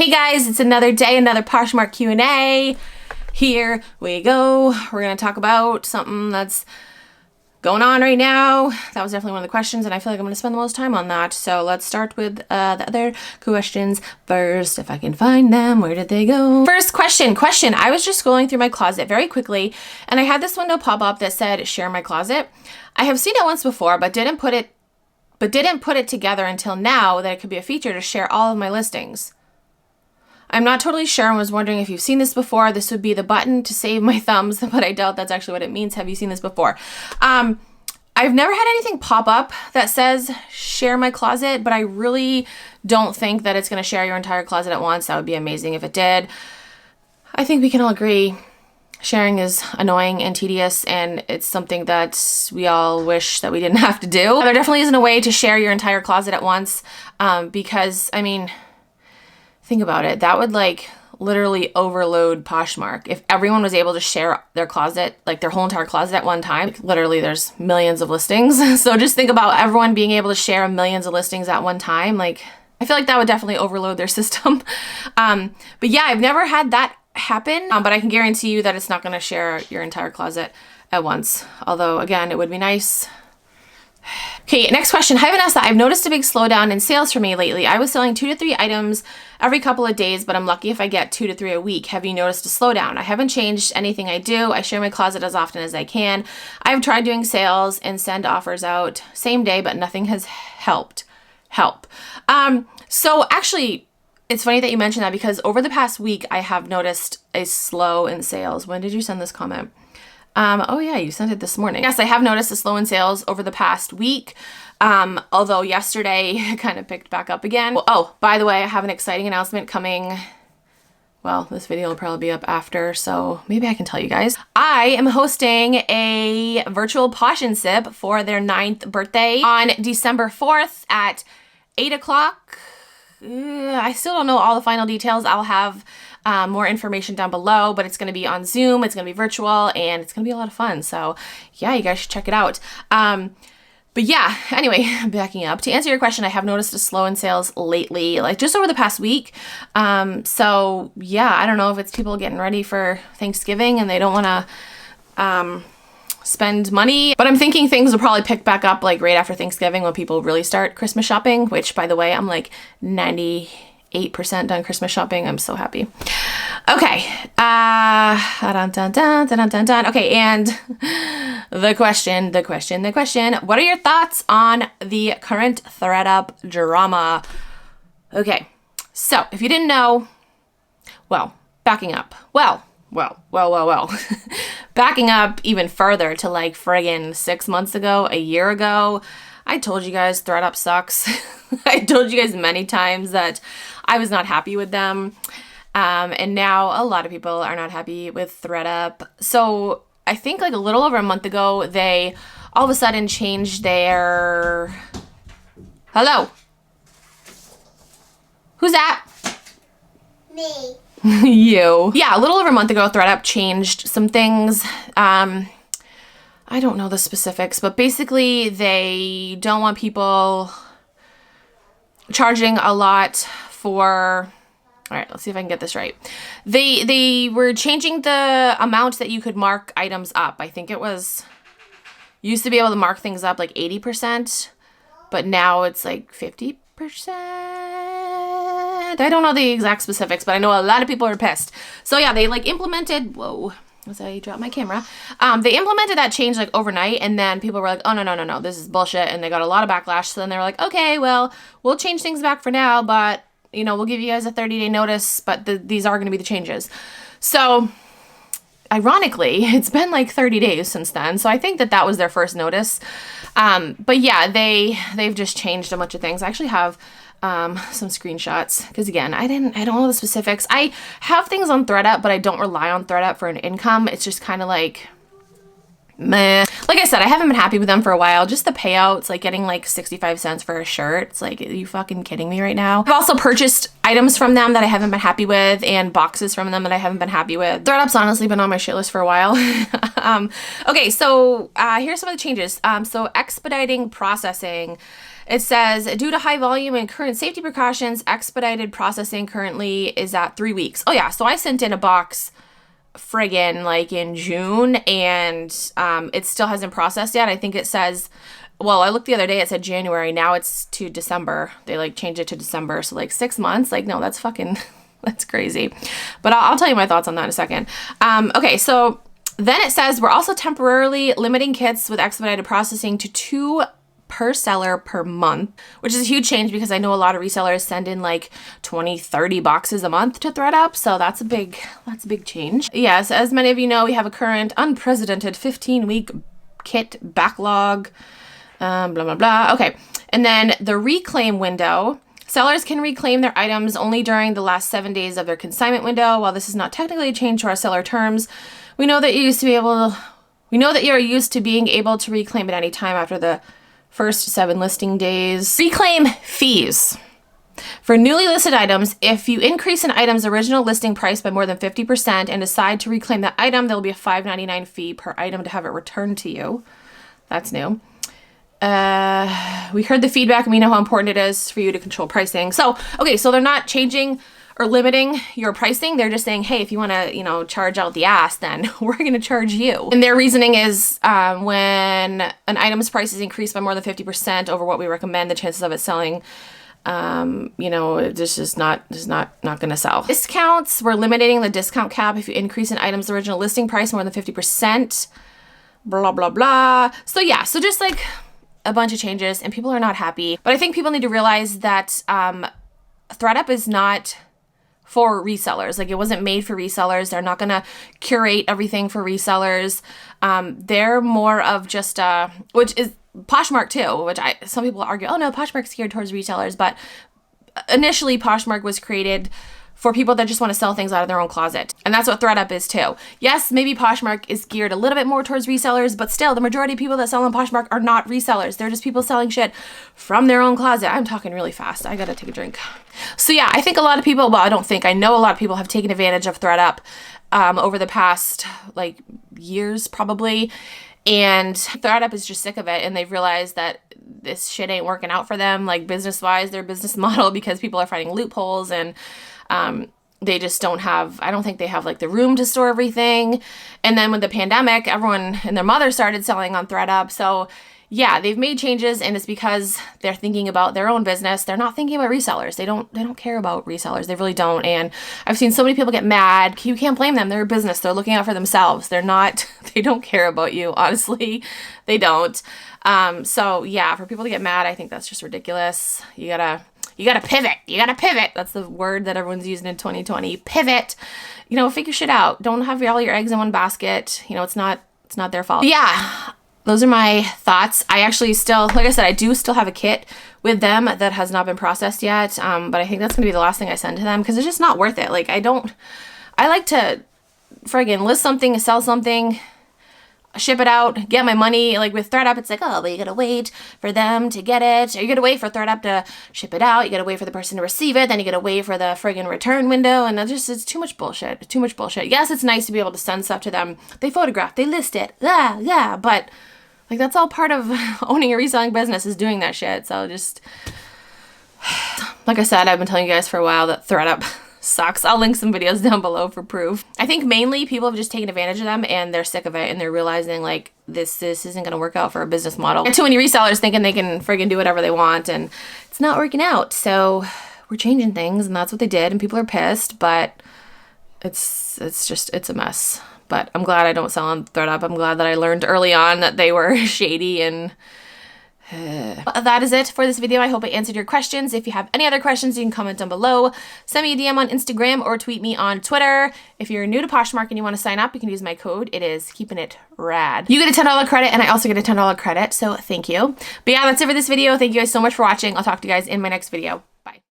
Hey guys, it's another day, another Poshmark Q&A. Here we go. We're going to talk about something that's going on right now. That was definitely one of the questions, and I feel like I'm going to spend the most time on that. So let's start with the other questions first, if I can find them. Where did they go? First question. I was just scrolling through my closet very quickly, and I had this window pop up that said, share my closet. I have seen it once before, but didn't put it together until now that it could be a feature to share all of my listings. I'm not totally sure and was wondering if you've seen this before. This would be the button to save my thumbs, but I doubt that's actually what it means. Have you seen this before? I've never had anything pop up that says share my closet, but I really don't think that it's going to share your entire closet at once. That would be amazing if it did. I think we can all agree sharing is annoying and tedious, and it's something that we all wish that we didn't have to do. There definitely isn't a way to share your entire closet at once because, I mean, think about it. That would like literally overload Poshmark. If everyone was able to share their closet, like their whole entire closet at one time, literally there's millions of listings. So just think about everyone being able to share millions of listings at one time. Like, I feel like that would definitely overload their system. But yeah, I've never had that happen, but I can guarantee you that it's not going to share your entire closet at once. Although again, it would be nice. Okay, next question. Hi Vanessa, I've noticed a big slowdown in sales for me lately. I was selling 2 to 3 items every couple of days, but I'm lucky if I get 2 to 3 a week. Have you noticed a slowdown? I haven't changed anything I do. I share my closet as often as I can. I've tried doing sales and send offers out same day, but nothing has helped. So actually, it's funny that you mentioned that because over the past week, I have noticed a slow in sales. When did you send this comment? Oh yeah, you sent it this morning. Yes, I have noticed a slow in sales over the past week. Although yesterday it kind of picked back up again. Oh, by the way, I have an exciting announcement coming. Well, this video will probably be up after, so maybe I can tell you guys. I am hosting a virtual Posh and Sip for their 9th birthday on December 4th at 8 o'clock. I still don't know all the final details. I'll have more information down below, but it's going to be on Zoom, it's going to be virtual, and it's going to be a lot of fun. So yeah, you guys should check it out. But yeah, anyway, backing up. To answer your question, I have noticed a slow in sales lately, like just over the past week. So yeah, I don't know if it's people getting ready for Thanksgiving and they don't want to spend money, but I'm thinking things will probably pick back up like right after Thanksgiving when people really start Christmas shopping, which by the way, I'm like 98% done Christmas shopping. I'm so happy. Okay. Okay. And the question. What are your thoughts on the current ThredUp drama? Okay. So if you didn't know, well, backing up. Well. Backing up even further to like friggin' 6 months ago, a year ago, I told you guys ThredUp sucks. I told you guys many times that I was not happy with them. And now a lot of people are not happy with ThredUp. So I think like a little over a month ago, they all of a sudden changed their... Hello? Who's that? Me. You. Yeah, a little over a month ago, ThredUp changed some things. I don't know the specifics, but basically they don't want people charging a lot for... All right, let's see if I can get this right. They were changing the amount that you could mark items up. I think it was... Used to be able to mark things up like 80%, but now it's like 50%. I don't know the exact specifics, but I know a lot of people are pissed. So yeah, they like implemented... Whoa. As I drop my camera, they implemented that change like overnight, and then people were like, oh no, this is bullshit, and they got a lot of backlash. So then they were like, okay, well, we'll change things back for now, but you know, we'll give you guys a 30-day notice, but these are going to be the changes. So ironically, it's been like 30 days since then, so I think that was their first notice. But yeah, they've just changed a bunch of things. I actually have some screenshots because again, I don't know the specifics. I have things on ThredUp, but I don't rely on ThredUp for an income. It's just kind of like meh. Like I said, I haven't been happy with them for a while. Just the payouts, like getting like 65 cents for a shirt. It's like, are you fucking kidding me right now? I've also purchased items from them that I haven't been happy with and boxes from them that I haven't been happy with. ThredUp's honestly been on my shit list for a while. Okay, so here's some of the changes. So expediting processing It says, due to high volume and current safety precautions, expedited processing currently is at 3 weeks. Oh yeah, so I sent in a box friggin' like in June, and it still hasn't processed yet. I think it says, well, I looked the other day, it said January. Now it's to December. They like changed it to December. So like 6 months. Like, no, that's fucking, that's crazy. But I'll tell you my thoughts on that in a second. Okay, so then it says we're also temporarily limiting kits with expedited processing to 2 per seller per month, which is a huge change because I know a lot of resellers send in like 20, 30 boxes a month to ThredUp. So that's a big change. Yes, as many of you know, we have a current unprecedented 15-week kit backlog, blah, blah, blah. Okay. And then the reclaim window. Sellers can reclaim their items only during the last 7 days of their consignment window. While this is not technically a change to our seller terms, we know that you're used to being able to reclaim at any time after the first 7 listing days. Reclaim fees. For newly listed items, if you increase an item's original listing price by more than 50% and decide to reclaim that item, there will be a $5.99 fee per item to have it returned to you. That's new. We heard the feedback and we know how important it is for you to control pricing. So, okay, so they're not changing or limiting your pricing. They're just saying, hey, if you want to, charge out the ass, then we're going to charge you. And their reasoning is when an item's price is increased by more than 50% over what we recommend, the chances of it selling, this is not going to sell. Discounts, we're limiting the discount cap if you increase an item's original listing price more than 50%, blah, blah, blah. So yeah, so just like a bunch of changes and people are not happy. But I think people need to realize that ThredUp is not for resellers. Like, it wasn't made for resellers. They're not going to curate everything for resellers. They're more of just, which is Poshmark too, which some people argue, oh no, Poshmark's geared towards resellers. But initially Poshmark was created for people that just want to sell things out of their own closet. And that's what ThredUp is too. Yes, maybe Poshmark is geared a little bit more towards resellers, but still the majority of people that sell on Poshmark are not resellers. They're just people selling shit from their own closet. I'm talking really fast. I gotta take a drink. So yeah, I think a lot of people, well, I know a lot of people have taken advantage of ThredUp over the past years probably. And ThredUp is just sick of it, and they've realized that this shit ain't working out for them, like business-wise, their business model, because people are finding loopholes, and they just don't have, I don't think they have the room to store everything. And then with the pandemic, everyone and their mother started selling on ThredUp. So yeah, they've made changes, and it's because they're thinking about their own business. They're not thinking about resellers. They don't care about resellers. They really don't. And I've seen so many people get mad. You can't blame them. They're a business. They're looking out for themselves. They don't care about you. Honestly, they don't. So yeah, for people to get mad, I think that's just ridiculous. You gotta pivot. You gotta pivot. That's the word that everyone's using in 2020. Pivot. Figure shit out. Don't have all your eggs in one basket. It's not their fault. Yeah. Those are my thoughts. I actually still, like I said, I do still have a kit with them that has not been processed yet. But I think that's going to be the last thing I send to them because it's just not worth it. I like to friggin' list something, sell something, ship it out, get my money. Like with ThredUp, it's like, oh, but you gotta wait for them to get it. Or you gotta wait for ThredUp to ship it out. You gotta wait for the person to receive it. Then you gotta wait for the friggin' return window. And it's too much bullshit. Too much bullshit. Yes, it's nice to be able to send stuff to them. They photograph, they list it. Yeah. But that's all part of owning a reselling business, is doing that shit. So just, like I said, I've been telling you guys for a while that ThredUp sucks. I'll link some videos down below for proof. I think mainly people have just taken advantage of them and they're sick of it, and they're realizing this isn't going to work out for a business model. And too many resellers thinking they can friggin' do whatever they want, and it's not working out. So we're changing things, and that's what they did, and people are pissed, but it's a mess. But I'm glad I don't sell on ThredUp. I'm glad that I learned early on that they were shady, and that is it for this video. I hope I answered your questions. If you have any other questions, you can comment down below. Send me a DM on Instagram or tweet me on Twitter. If you're new to Poshmark and you want to sign up, you can use my code. It is KeepinItRad. You get a $10 credit, and I also get a $10 credit, so thank you. But yeah, that's it for this video. Thank you guys so much for watching. I'll talk to you guys in my next video. Bye.